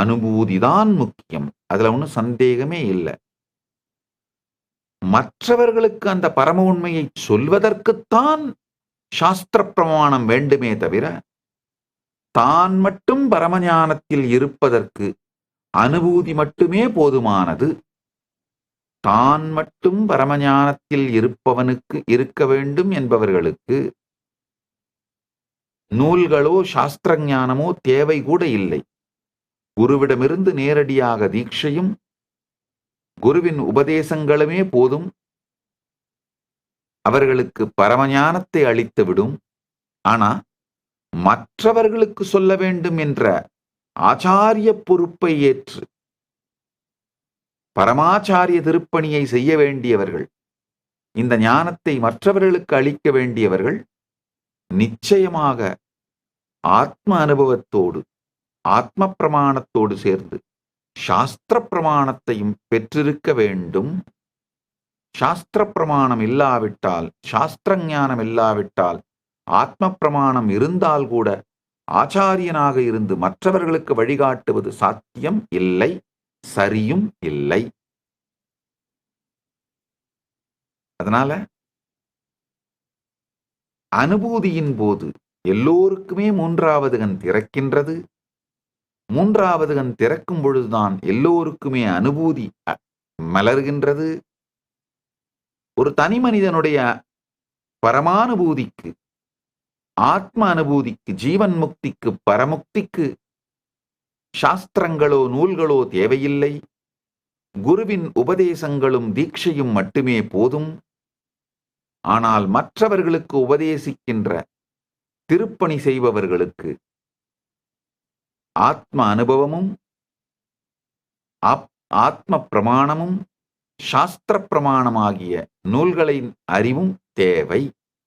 அனுபூதிதான் முக்கியம். அதுல ஒன்றும் சந்தேகமே இல்லை. மற்றவர்களுக்கு அந்த பரம உண்மையை சொல்வதற்குத்தான் சாஸ்திர பிரமாணம் வேண்டுமே தவிர, தான் மட்டும் பரமஞானத்தில் இருப்பதற்கு அனுபூதி மட்டுமே போதுமானது. தான் மட்டும் பரமஞானத்தில் இருப்பவனுக்கு இருக்க வேண்டும் என்பவர்களுக்கு நூல்களோ சாஸ்திர ஞானமோ தேவை கூட இல்லை. குருவிடமிருந்து நேரடியாக தீட்சையும் குருவின் உபதேசங்களுமே போதும். அவர்களுக்கு பரமஞானத்தை அளித்துவிடும். ஆனா மற்றவர்களுக்கு சொல்ல வேண்டும் என்ற ஆச்சாரிய பொறுப்பை ஏற்று பரமாச்சாரிய திருப்பணியை செய்ய வேண்டியவர்கள், இந்த ஞானத்தை மற்றவர்களுக்கு அளிக்க வேண்டியவர்கள் நிச்சயமாக ஆத்ம அனுபவத்தோடு ஆத்ம பிரமாணத்தோடு சேர்ந்து சாஸ்திர பிரமாணத்தையும் பெற்றிருக்க வேண்டும். சாஸ்திர பிரமாணம் இல்லாவிட்டால், சாஸ்திர ஞானம் இல்லாவிட்டால், ஆத்ம பிரமாணம் இருந்தால் கூட ஆச்சாரியனாக இருந்து மற்றவர்களுக்கு வழிகாட்டுவது சாத்தியம் இல்லை, சரியும் இல்லை. அதனால அனுபூதியின் போது எல்லோருக்குமே மூன்றாவது கண் திறக்கின்றது. மூன்றாவது கண் திறக்கும் பொழுதுதான் எல்லோருக்குமே அனுபூதி மலர்கின்றது. ஒரு தனி மனிதனுடைய பரமானுபூதிக்கு, ஆத்ம அனுபூதிக்கு, ஜீவன் முக்திக்கு, பரமுக்திக்கு சாஸ்திரங்களோ நூல்களோ தேவையில்லை. குருவின் உபதேசங்களும் தீட்சையும் மட்டுமே போதும். ஆனால் மற்றவர்களுக்கு உபதேசிக்கின்ற, திருப்பணி செய்பவர்களுக்கு ஆத்ம அனுபவமும் ஆத்ம பிரமாணமும் சாஸ்திர பிரமாணமாகிய நூல்களின் அறிவும் தேவை.